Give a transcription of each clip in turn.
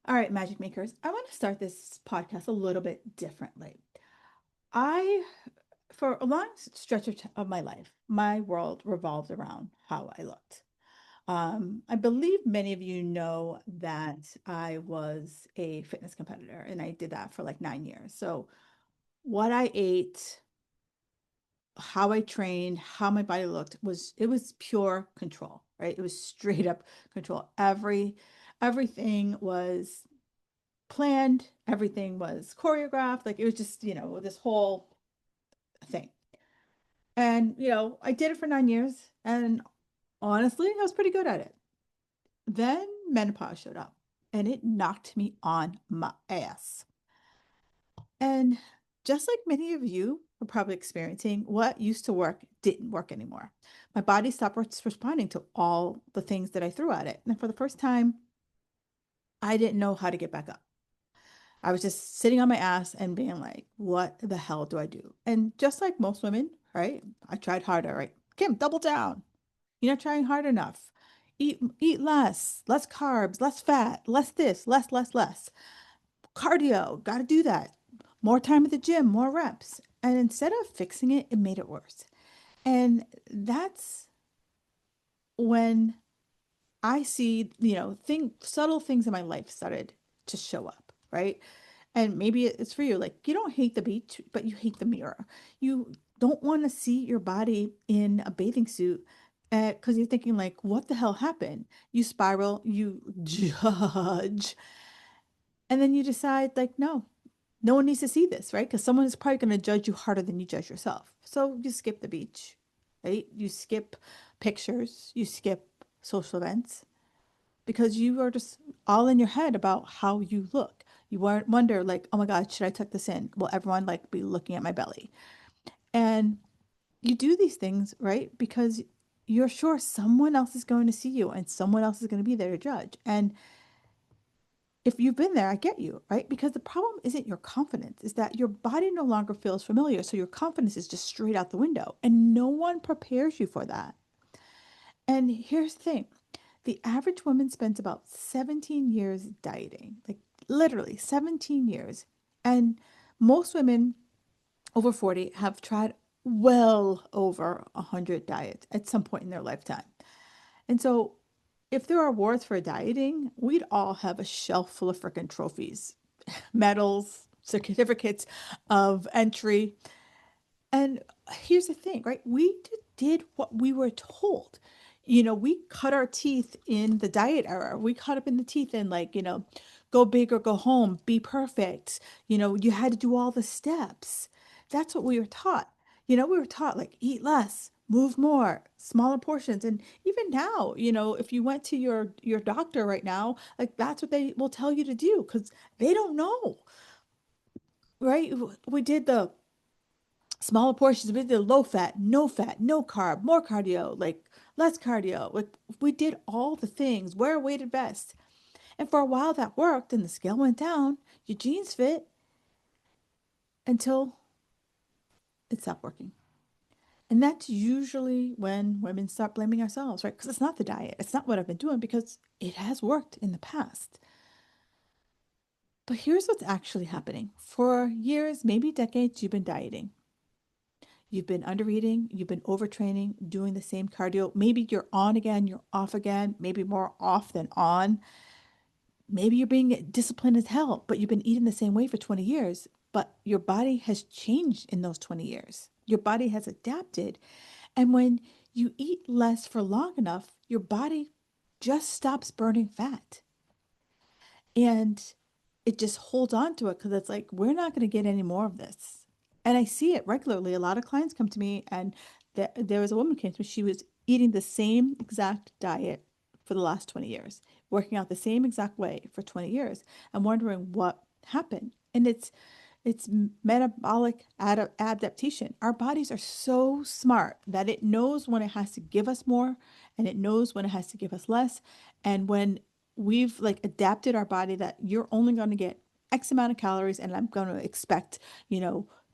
All right, magic makers. I want to start this podcast a little bit differently. I, for a long stretch of my life, my world revolved around how I looked. I believe many of you know that I was a fitness competitor and I did that for like 9 years. So, what I ate, how I trained, how my body looked was pure control, right? It was straight up control. Everything was planned, everything was choreographed. Like it was just, this whole thing. And, I did it for 9 years. And honestly, I was pretty good at it. Then menopause showed up and it knocked me on my ass. And just like many of you are probably experiencing, what used to work didn't work anymore. My body stopped responding to all the things that I threw at it. And for the first time, I didn't know how to get back up. I was just sitting on my ass and being like, what the hell do I do? And just like most women, right? I tried harder, right? Kim, double down. You're not trying hard enough. Eat less carbs, less fat, less this, less. Cardio, got to do that. More time at the gym, more reps. And instead of fixing it, it made it worse. And that's when I see, subtle things in my life started to show up, right? And maybe it's for you. Like, you don't hate the beach, but you hate the mirror. You don't want to see your body in a bathing suit because you're thinking, like, what the hell happened? You spiral, you judge, and then you decide, like, no one needs to see this, right? Because someone is probably going to judge you harder than you judge yourself. So you skip the beach, right? You skip pictures, you skip social events because you are just all in your head about how you look. You wonder like, oh my God, should I tuck this in? Will everyone like be looking at my belly? And you do these things, right? Because you're sure someone else is going to see you and someone else is going to be there to judge. And if you've been there, I get you, right? Because the problem isn't your confidence, is that your body no longer feels familiar. So your confidence is just straight out the window. And no one prepares you for that. And here's the thing. The average woman spends about 17 years dieting, like literally 17 years. And most women over 40 have tried well over 100 diets at some point in their lifetime. And so, if there are awards for dieting, we'd all have a shelf full of freaking trophies, medals, certificates of entry. And here's the thing, right? We did what we were told. We cut our teeth in the diet era. We cut up in the teeth in like, go big or go home, be perfect. You had to do all the steps. That's what we were taught. We were taught like eat less, move more, smaller portions. And even now, if you went to your doctor right now, like that's what they will tell you to do because they don't know, right? We did the smaller portions. We did low fat, no carb, more cardio, like less cardio. Like we did all the things, wear a weighted vest. And for a while that worked and the scale went down, your jeans fit until it stopped working. And that's usually when women start blaming ourselves, right? Because it's not the diet. It's not what I've been doing because it has worked in the past. But here's what's actually happening. For years, maybe decades, you've been dieting. You've been under eating, you've been overtraining, doing the same cardio. Maybe you're on again, you're off again, maybe more off than on. Maybe you're being disciplined as hell, but you've been eating the same way for 20 years. But your body has changed in those 20 years. Your body has adapted. And when you eat less for long enough, your body just stops burning fat. And it just holds on to it because it's like, we're not going to get any more of this. And I see it regularly. A lot of clients come to me, and there was a woman who came to me. She was eating the same exact diet for the last 20 years, working out the same exact way for 20 years, and wondering what happened. And it's metabolic adaptation. Our bodies are so smart that it knows when it has to give us more and it knows when it has to give us less. And when we've like adapted our body that you're only going to get X amount of calories and I'm going to expect,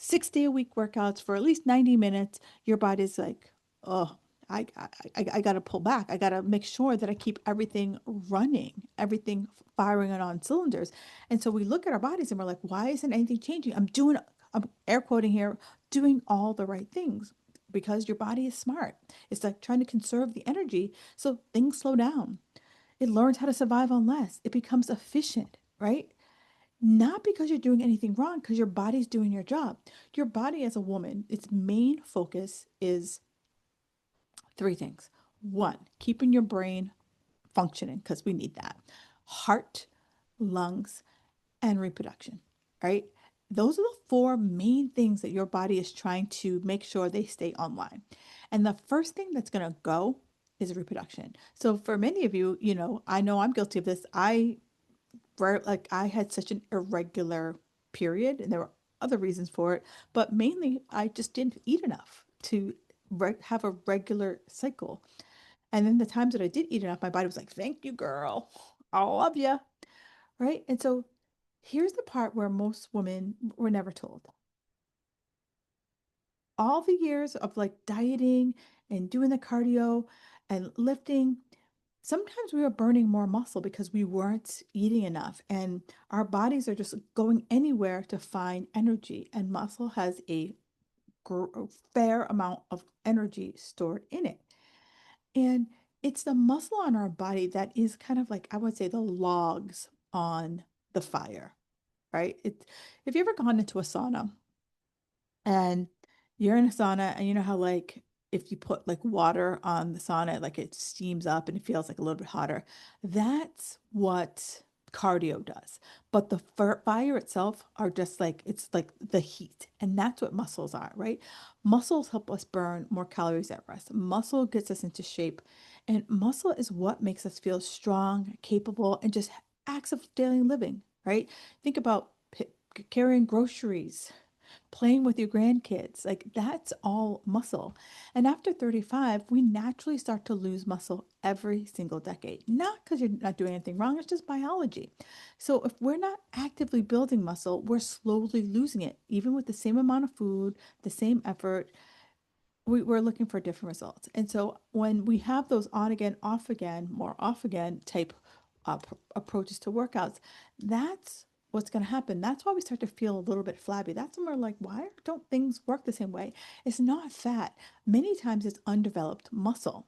6 day a week workouts for at least 90 minutes, your body's like, oh, I got to pull back. I got to make sure that I keep everything running, everything firing on cylinders. And so we look at our bodies and we're like, why isn't anything changing? I'm air quoting here, doing all the right things because your body is smart. It's like trying to conserve the energy so things slow down. It learns how to survive on less. It becomes efficient, right? Not because you're doing anything wrong, because your body's doing your job. Your body as a woman, its main focus is three things. One, keeping your brain functioning, because we need that. Heart, lungs, and reproduction, right? Those are the four main things that your body is trying to make sure they stay online. And the first thing that's going to go is reproduction. So for many of you, I know I'm guilty of this. Like I had such an irregular period, and there were other reasons for it, but mainly I just didn't eat enough to have a regular cycle. And then the times that I did eat enough, my body was like, "Thank you, girl. I love you." Right? And so here's the part where most women were never told. All the years of like dieting and doing the cardio and lifting, sometimes we were burning more muscle because we weren't eating enough, and our bodies are just going anywhere to find energy, and muscle has a fair amount of energy stored in it. And it's the muscle on our body that is kind of like, I would say, the logs on the fire, right? If you ever gone into a sauna and you're in a sauna and you know how like if you put like water on the sauna, like it steams up and it feels like a little bit hotter. That's what cardio does. But the fire itself are just like it's like the heat. And that's what muscles are, right? Muscles help us burn more calories at rest. Muscle gets us into shape. And muscle is what makes us feel strong, capable, and just acts of daily living, right? Think about carrying groceries, playing with your grandkids. Like that's all muscle. And after 35, we naturally start to lose muscle every single decade. Not because you're not doing anything wrong, it's just biology. So if we're not actively building muscle, we're slowly losing it, even with the same amount of food, the same effort. We're looking for different results. And so when we have those on again, off again, more off again type approaches to workouts, that's what's going to happen. That's why we start to feel a little bit flabby. That's when we're like, why don't things work the same way? It's not fat. Many times it's undeveloped muscle.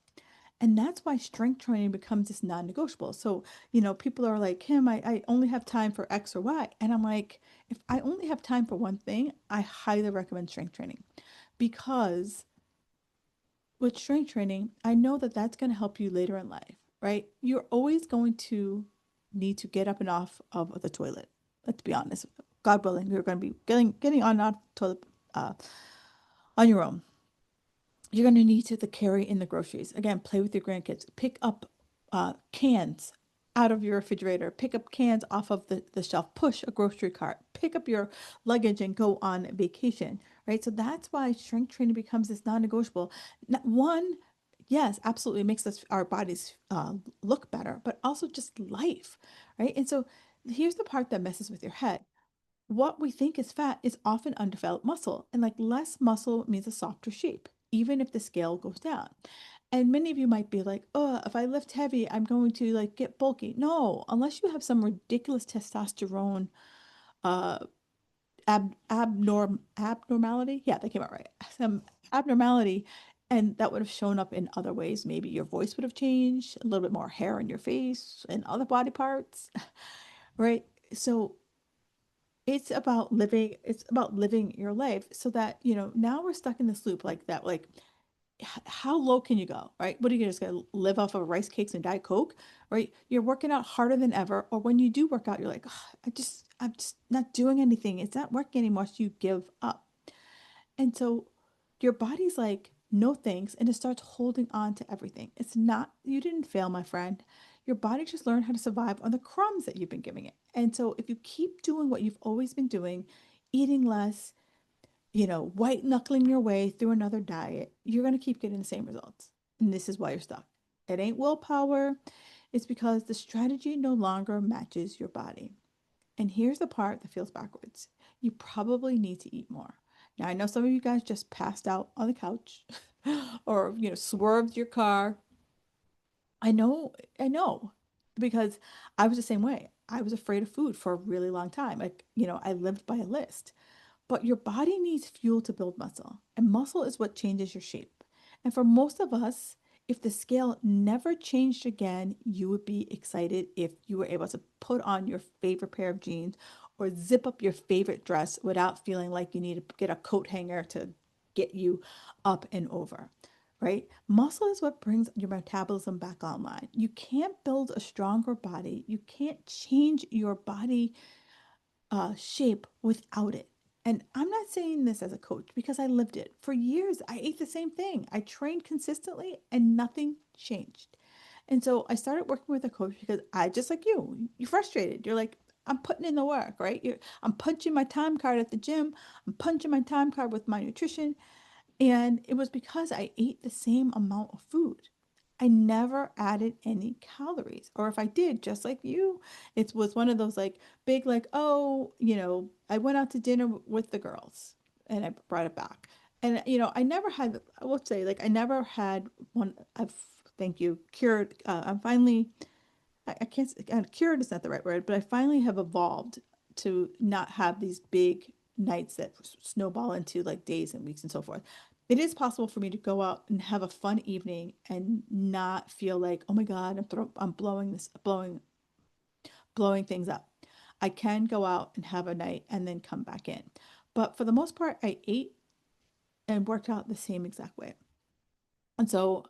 And that's why strength training becomes this non-negotiable. So, people are like, Kim, I only have time for X or Y. And I'm like, if I only have time for one thing, I highly recommend strength training because with strength training, I know that that's going to help you later in life, right? You're always going to need to get up and off of the toilet. Let's be honest. God willing, you're going to be getting on and off the toilet uh, on your own. You're going to need to carry in the groceries. Again, play with your grandkids. Pick up cans out of your refrigerator. Pick up cans off of the shelf. Push a grocery cart. Pick up your luggage and go on vacation, right? So that's why strength training becomes this non-negotiable. One, yes, absolutely makes our bodies look better, but also just life, right? And so here's the part that messes with your head. What we think is fat is often undeveloped muscle, and like less muscle means a softer shape, even if the scale goes down. And many of you might be like, oh, if I lift heavy, I'm going to like get bulky. No, unless you have some ridiculous testosterone uh abnormality. Yeah, that came out right. Some abnormality, and that would have shown up in other ways. Maybe your voice would have changed, a little bit more hair on your face and other body parts, right? So it's about living your life so that now we're stuck in this loop like that, like how low can you go, right? What are you just gonna live off of rice cakes and Diet Coke, right? You're working out harder than ever, or when you do work out you're like, "Ugh, I'm just not doing anything, it's not working anymore," so you give up. And so your body's like, no thanks, and it starts holding on to everything. It's not, you didn't fail, my friend. Your body just learned how to survive on the crumbs that you've been giving it. And so if you keep doing what you've always been doing, eating less, white knuckling your way through another diet, you're going to keep getting the same results. And this is why you're stuck. It ain't willpower. It's because the strategy no longer matches your body. And here's the part that feels backwards. You probably need to eat more. Now, I know some of you guys just passed out on the couch. or, swerved your car. I know, I know, because I was the same way. I was afraid of food for a really long time. Like, I lived by a list. But your body needs fuel to build muscle, and muscle is what changes your shape. And for most of us, if the scale never changed again, you would be excited if you were able to put on your favorite pair of jeans or zip up your favorite dress without feeling like you need to get a coat hanger to get you up and over, right? Muscle is what brings your metabolism back online. You can't build a stronger body. You can't change your body shape without it. And I'm not saying this as a coach because I lived it. For years, I ate the same thing. I trained consistently and nothing changed. And so I started working with a coach because I, just like you're frustrated. You're like, I'm putting in the work, right? I'm punching my time card at the gym. I'm punching my time card with my nutrition. And it was because I ate the same amount of food. I never added any calories. Or if I did, just like you, it was one of those like big, like, oh, I went out to dinner with the girls and I brought it back. And, I never had, I will say, like, I never had one, thank you, cured. I'm finally, I can't, cured is not the right word, but I finally have evolved to not have these big nights that snowball into like days and weeks and so forth. It is possible for me to go out and have a fun evening and not feel like, oh my God, I'm blowing things up. I can go out and have a night and then come back in. But for the most part, I ate and worked out the same exact way. And so,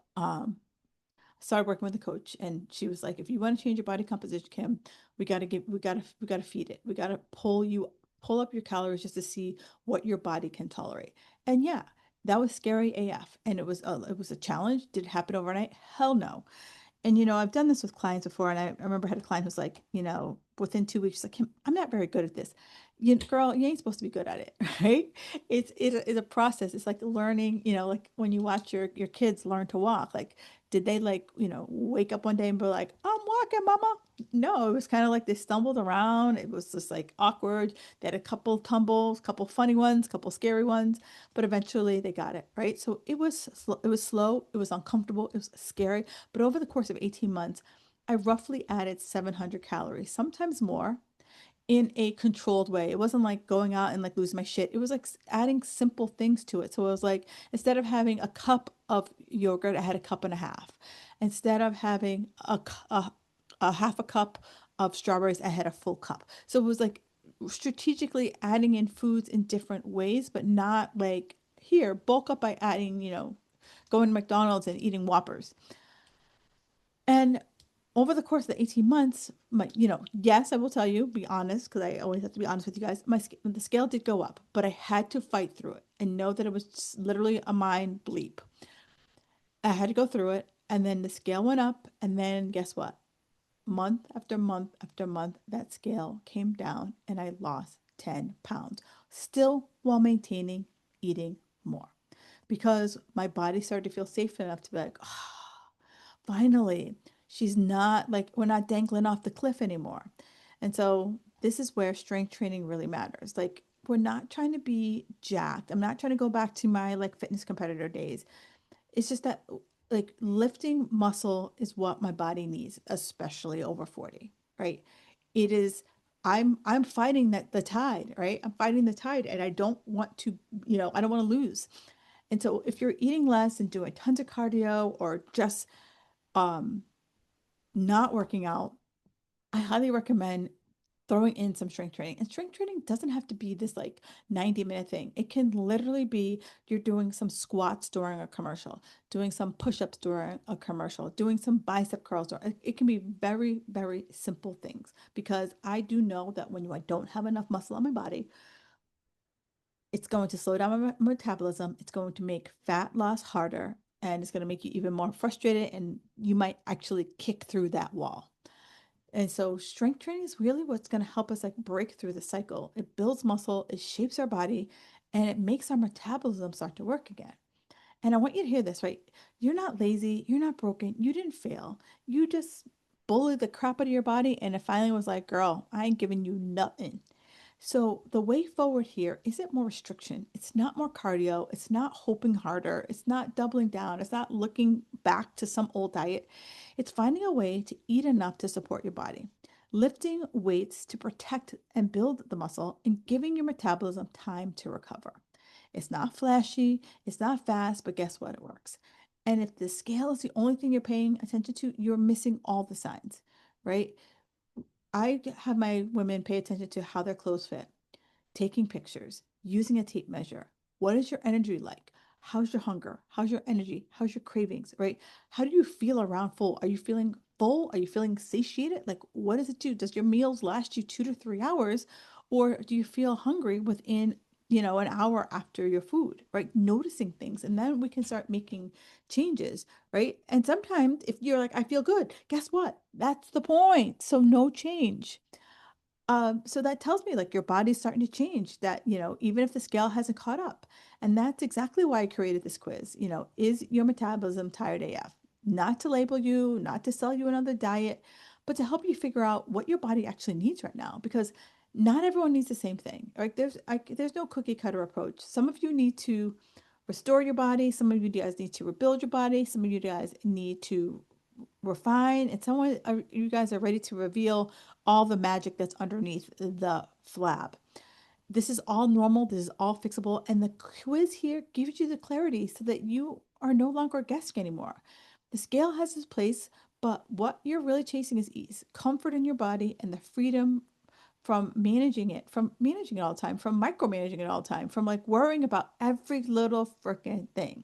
started working with a coach, and she was like, if you want to change your body composition, Kim, we gotta feed it. We gotta pull up your calories just to see what your body can tolerate. And yeah, that was scary AF. And it was a challenge. Did it happen overnight? Hell no. And I've done this with clients before, and I remember I had a client who's like, within 2 weeks, like, I'm not very good at this. Girl, you ain't supposed to be good at it, right? It's a process. It's like learning, like when you watch your kids learn to walk. Like, did they like, wake up one day and be like, I'm walking, mama? No, it was kind of like they stumbled around. It was just like awkward. They had a couple tumbles, couple funny ones, couple scary ones, but eventually they got it, right? So it was slow, it was uncomfortable, it was scary. But over the course of 18 months, I roughly added 700 calories, sometimes more, in a controlled way. It wasn't like going out and like losing my shit. It was like adding simple things to it. So it was like instead of having a cup of yogurt, I had a cup and a half. Instead of having a half a cup of strawberries, I had a full cup. So it was like strategically adding in foods in different ways, but not like here, bulk up by adding, going to McDonald's and eating Whoppers. And over the course of the 18 months, yes, I will tell you, be honest, because I always have to be honest with you guys, the scale did go up, but I had to fight through it and know that it was just literally a mind bleep. I had to go through it, and then the scale went up, and then guess what? Month after month after month, that scale came down, and I lost 10 pounds, still while maintaining eating more because my body started to feel safe enough to be like, oh, finally, she's not like, we're not dangling off the cliff anymore. And so this is where strength training really matters. Like, we're not trying to be jacked. I'm not trying to go back to my like fitness competitor days. It's just that like lifting muscle is what my body needs, especially over 40, right? It is I'm fighting that the tide, right? I'm fighting the tide and I don't want to, I don't want to lose. And so if you're eating less and doing tons of cardio or just um not working out, I highly recommend throwing in some strength training. And strength training doesn't have to be this like 90-minute thing. It can literally be you're doing some squats during a commercial, doing some push-ups during a commercial, doing some bicep curls. It can be very, very simple things because I do know that when I don't have enough muscle on my body, it's going to slow down my metabolism. It's going to make fat loss harder and it's going to make you even more frustrated and you might actually kick through that wall. And so strength training is really what's going to help us like break through the cycle. It builds muscle, it shapes our body, and it makes our metabolism start to work again. And I want you to hear this, right? You're not lazy, you're not broken, you didn't fail. You just bullied the crap out of your body and it finally was like, girl, I ain't giving you nothing. So the way forward here isn't more restriction. It's not more cardio. It's not hoping harder. It's not doubling down. It's not looking back to some old diet. It's finding a way to eat enough to support your body, lifting weights to protect and build the muscle, and giving your metabolism time to recover. It's not flashy. It's not fast, but guess what? It works. And if the scale is the only thing you're paying attention to, you're missing all the signs, right? I have my women pay attention to how their clothes fit, taking pictures, using a tape measure. What is your energy like? How's your hunger? How's your energy? How's your cravings, right? How do you feel around full? Are you feeling full? Are you feeling satiated? Like, what does it do? Does your meals last you 2 to 3 hours? Or do you feel hungry within, an hour after your food, right? Noticing things. And then we can start making changes, right? And sometimes if you're like, I feel good, guess what? That's the point. So no change. So that tells me like your body's starting to change that, even if the scale hasn't caught up. And that's exactly why I created this quiz. Is your metabolism tired AF? Not to label you, not to sell you another diet, but to help you figure out what your body actually needs right now. Because not everyone needs the same thing. Right? There's no cookie cutter approach. Some of you need to restore your body. Some of you guys need to rebuild your body. Some of you guys need to refine, and you guys are ready to reveal all the magic that's underneath the flab. This is all normal, this is all fixable, and the quiz here gives you the clarity so that you are no longer guessing anymore. The scale has its place, but what you're really chasing is ease, comfort in your body, and the freedom from managing it all the time, from micromanaging it all the time, from like worrying about every little freaking thing.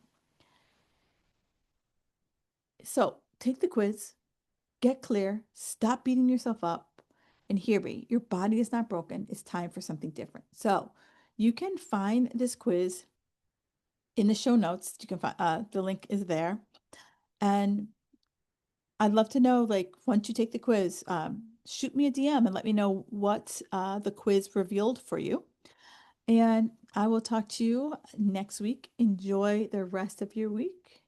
So take the quiz, get clear, stop beating yourself up, and hear me. Your body is not broken. It's time for something different. So you can find this quiz in the show notes. You can find the link is there. And I'd love to know, like, once you take the quiz, shoot me a DM and let me know what the quiz revealed for you. And I will talk to you next week. Enjoy the rest of your week.